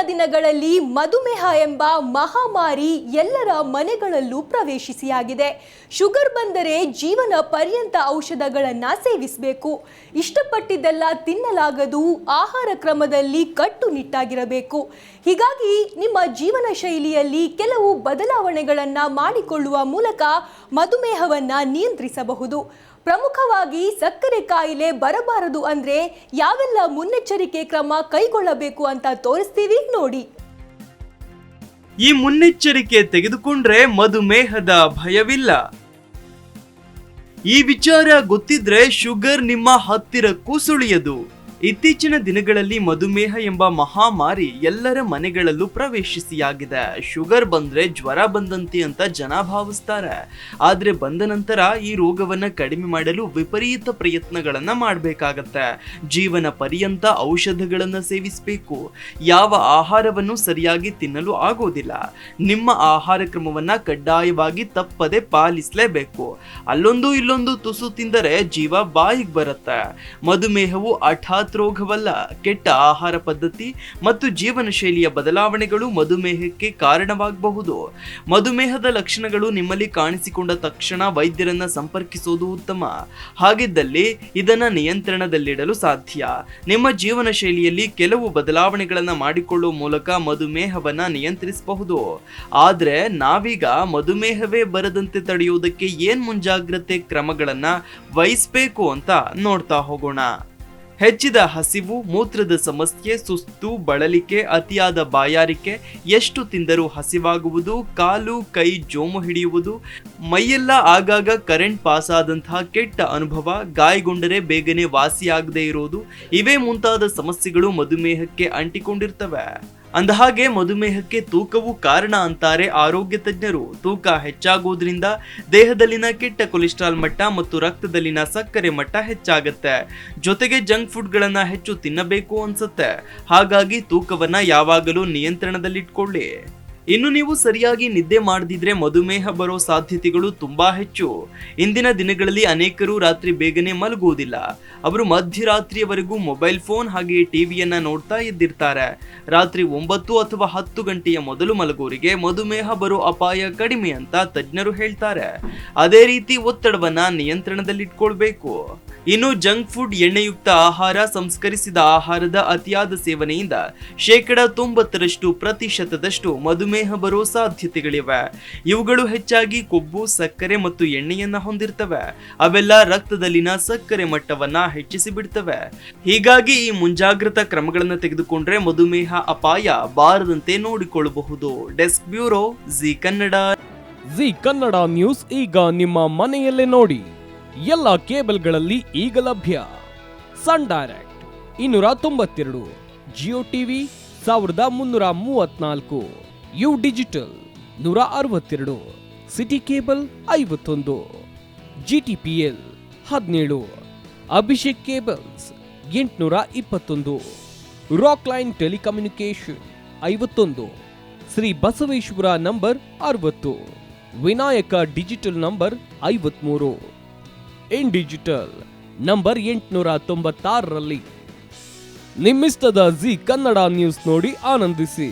ದಿನಗಳಲ್ಲಿ ಮಧುಮೇಹ ಎಂಬ ಮಹಾಮಾರಿ ಎಲ್ಲರ ಮನೆಗಳಲ್ಲೂ ಪ್ರವೇಶಿಸಿಯಾಗಿದೆ. ಶುಗರ್ ಬಂದರೆ ಜೀವನ ಪರ್ಯಂತ ಔಷಧಗಳನ್ನು ಸೇವಿಸಬೇಕು. ಇಷ್ಟಪಟ್ಟಿದ್ದೆಲ್ಲ ತಿನ್ನಲಾಗದು. ಆಹಾರ ಕ್ರಮದಲ್ಲಿ ಕಟ್ಟುನಿಟ್ಟಾಗಿರಬೇಕು. ಹೀಗಾಗಿ ನಿಮ್ಮ ಜೀವನ ಶೈಲಿಯಲ್ಲಿ ಕೆಲವು ಬದಲಾವಣೆಗಳನ್ನು ಮಾಡಿಕೊಳ್ಳುವ ಮೂಲಕ ಮಧುಮೇಹವನ್ನು ನಿಯಂತ್ರಿಸಬಹುದು. ಪ್ರಮುಖವಾಗಿ ಸಕ್ಕರೆ ಕಾಯಿಲೆ ಬರಬಾರದು ಅಂದ್ರೆ ಯಾವೆಲ್ಲ ಮುನ್ನೆಚ್ಚರಿಕೆ ಕ್ರಮ ಕೈಗೊಳ್ಳಬೇಕು ಅಂತ ತೋರಿಸ್ತೀವಿ ನೋಡಿ. ಈ ಮುನ್ನೆಚ್ಚರಿಕೆ ತೆಗೆದುಕೊಂಡ್ರೆ ಮಧುಮೇಹದ ಭಯವಿಲ್ಲ. ಈ ವಿಚಾರ ಗೊತ್ತಿದ್ರೆ ಶುಗರ್ ನಿಮ್ಮ ಹತ್ತಿರಕ್ಕೂ ಸುಳಿಯದು. ಇತ್ತೀಚಿನ ದಿನಗಳಲ್ಲಿ ಮಧುಮೇಹ ಎಂಬ ಮಹಾಮಾರಿ ಎಲ್ಲರ ಮನೆಗಳಲ್ಲೂ ಪ್ರವೇಶಿಸಿಯಾಗಿದೆ. ಶುಗರ್ ಬಂದ್ರೆ ಜ್ವರ ಬಂದಂತೆ ಅಂತ ಜನ ಭಾವಿಸ್ತಾರೆ. ಆದ್ರೆ ಬಂದ ನಂತರ ಈ ರೋಗವನ್ನ ಕಡಿಮೆ ಮಾಡಲು ವಿಪರೀತ ಪ್ರಯತ್ನಗಳನ್ನ ಮಾಡಬೇಕಾಗತ್ತೆ. ಜೀವನ ಪರ್ಯಂತ ಔಷಧಗಳನ್ನ ಸೇವಿಸಬೇಕು. ಯಾವ ಆಹಾರವನ್ನು ಸರಿಯಾಗಿ ತಿನ್ನಲು ಆಗೋದಿಲ್ಲ. ನಿಮ್ಮ ಆಹಾರ ಕ್ರಮವನ್ನ ಕಡ್ಡಾಯವಾಗಿ ತಪ್ಪದೆ ಪಾಲಿಸಲೇಬೇಕು. ಅಲ್ಲೊಂದು ಇಲ್ಲೊಂದು ತುಸು ತಿಂದರೆ ಜೀವ ಬಾಯಿಗೆ ಬರುತ್ತೆ. ಮಧುಮೇಹವು ಹಠಾತ್ ರೋಗವಲ್ಲ. ಕೆಟ್ಟ ಆಹಾರ ಪದ್ಧತಿ ಮತ್ತು ಜೀವನ ಶೈಲಿಯ ಬದಲಾವಣೆಗಳು ಮಧುಮೇಹಕ್ಕೆ ಕಾರಣವಾಗಬಹುದು. ಮಧುಮೇಹದ ಲಕ್ಷಣಗಳು ನಿಮ್ಮಲ್ಲಿ ಕಾಣಿಸಿಕೊಂಡ ತಕ್ಷಣ ವೈದ್ಯರನ್ನ ಸಂಪರ್ಕಿಸುವುದು ಉತ್ತಮ. ಹಾಗಿದ್ದಲ್ಲಿ ಇದನ್ನ ನಿಯಂತ್ರಣದಲ್ಲಿಡಲು ಸಾಧ್ಯ. ನಿಮ್ಮ ಜೀವನ ಶೈಲಿಯಲ್ಲಿ ಕೆಲವು ಬದಲಾವಣೆಗಳನ್ನ ಮಾಡಿಕೊಳ್ಳುವ ಮೂಲಕ ಮಧುಮೇಹವನ್ನ ನಿಯಂತ್ರಿಸಬಹುದು. ಆದ್ರೆ ನಾವೀಗ ಮಧುಮೇಹವೇ ಬರದಂತೆ ತಡೆಯುವುದಕ್ಕೆ ಏನ್ ಮುಂಜಾಗ್ರತೆ ಕ್ರಮಗಳನ್ನ ವಹಿಸಬೇಕು ಅಂತ ನೋಡ್ತಾ ಹೋಗೋಣ. ಹೆಚ್ಚಿದ ಹಸಿವು, ಮೂತ್ರದ ಸಮಸ್ಯೆ, ಸುಸ್ತು, ಬಳಲಿಕೆ, ಅತಿಯಾದ ಬಾಯಾರಿಕೆ, ಎಷ್ಟು ತಿಂದರೂ ಹಸಿವಾಗುವುದು, ಕಾಲು ಕೈ ಜೋಮು ಹಿಡಿಯುವುದು, ಮೈಯೆಲ್ಲ ಆಗಾಗ ಕರೆಂಟ್ ಪಾಸ್ ಆದಂತಹ ಕೆಟ್ಟ ಅನುಭವ, ಗಾಯಗೊಂಡರೆ ಬೇಗನೆ ವಾಸಿಯಾಗದೇ ಇರೋದು, ಇವೇ ಮುಂತಾದ ಸಮಸ್ಯೆಗಳು ಮಧುಮೇಹಕ್ಕೆ ಅಂಟಿಕೊಂಡಿರ್ತವೆ. ಅಂದಹಾಗೆ ಮಧುಮೇಹಕ್ಕೆ ತೂಕವು ಕಾರಣ ಅಂತಾರೆ ಆರೋಗ್ಯ ತಜ್ಞರು. ತೂಕ ಹೆಚ್ಚಾಗುವುದರಿಂದ ದೇಹದಲ್ಲಿನ ಕೆಟ್ಟ ಕೊಲೆಸ್ಟ್ರಾಲ್ ಮಟ್ಟ ಮತ್ತು ರಕ್ತದಲ್ಲಿನ ಸಕ್ಕರೆ ಮಟ್ಟ ಹೆಚ್ಚಾಗುತ್ತೆ. ಜೊತೆಗೆ ಜಂಕ್ ಫುಡ್ ಗಳನ್ನ ಹೆಚ್ಚು ತಿನ್ನಬೇಕು ಅನ್ಸುತ್ತೆ. ಹಾಗಾಗಿ ತೂಕವನ್ನ ಯಾವಾಗಲೂ ನಿಯಂತ್ರಣದಲ್ಲಿಟ್ಕೊಳ್ಳಿ. ಇನ್ನು ನೀವು ಸರಿಯಾಗಿ ನಿದ್ದೆ ಮಾಡದಿದ್ರೆ ಮಧುಮೇಹ ಬರೋ ಸಾಧ್ಯತೆಗಳು ತುಂಬಾ ಹೆಚ್ಚು. ಇಂದಿನ ದಿನಗಳಲ್ಲಿ ಅನೇಕರು ರಾತ್ರಿ ಬೇಗನೆ ಮಲಗುವುದಿಲ್ಲ. ಅವರು ಮಧ್ಯರಾತ್ರಿಯವರೆಗೂ ಮೊಬೈಲ್ ಫೋನ್ ಹಾಗೆ ಟಿವಿಯನ್ನ ನೋಡ್ತಾ ಎದ್ದಿರ್ತಾರೆ. ರಾತ್ರಿ 9 ಅಥವಾ 10 ಗಂಟೆಯ ಮೊದಲು ಮಲಗೋರಿಗೆ ಮಧುಮೇಹ ಬರೋ ಅಪಾಯ ಕಡಿಮೆ ಅಂತ ತಜ್ಞರು ಹೇಳ್ತಾರೆ. ಅದೇ ರೀತಿ ಒತ್ತಡವನ್ನ ನಿಯಂತ್ರಣದಲ್ಲಿಟ್ಕೊಳ್ಬೇಕು. ಇನ್ನು ಜಂಕ್ ಫುಡ್, ಎಣ್ಣೆಯುಕ್ತ ಆಹಾರ, ಸಂಸ್ಕರಿಸಿದ ಆಹಾರದ ಅತಿಯಾದ ಸೇವನೆಯಿಂದ 90% ಮಧುಮೇಹ ಬರೋ ಸಾಧ್ಯತೆಗಳಿವೆ. ಇವುಗಳು ಹೆಚ್ಚಾಗಿ ಕೊಬ್ಬು, ಸಕ್ಕರೆ ಮತ್ತು ಎಣ್ಣೆಯನ್ನ ಹೊಂದಿರ್ತವೆ. ಅವೆಲ್ಲ ರಕ್ತದಲ್ಲಿನ ಸಕ್ಕರೆ ಮಟ್ಟವನ್ನ ಹೆಚ್ಚಿಸಿ ಬಿಡ್ತವೆ. ಹೀಗಾಗಿ ಈ ಮುಂಜಾಗ್ರತಾ ಕ್ರಮಗಳನ್ನು ತೆಗೆದುಕೊಂಡ್ರೆ ಮಧುಮೇಹ ಅಪಾಯ ಬಾರದಂತೆ ನೋಡಿಕೊಳ್ಳಬಹುದು. Desk bureau, Zee Kannada. Zee Kannada news ಈಗ ನಿಮ್ಮ ಮನೆಯಲ್ಲೇ ನೋಡಿ. ಎಲ್ಲ ಕೇಬಲ್ಗಳಲ್ಲಿ ಈಗ ಲಭ್ಯ. Sun Direct 292, Jio TV 1334, U Digital 162, city cable 51, GTPL 17, Abhishek cables 821, Rock Line telecommunication 51, Shri Basaveshwara number 60, Vinayaka digital number 53, in digital number 896ರಲ್ಲಿ. ನಿಮ್ಮಿಸ್ತದ ಜಿ ಕನ್ನಡ ನ್ಯೂಸ್ ನೋಡಿ ಆನಂದಿಸಿ.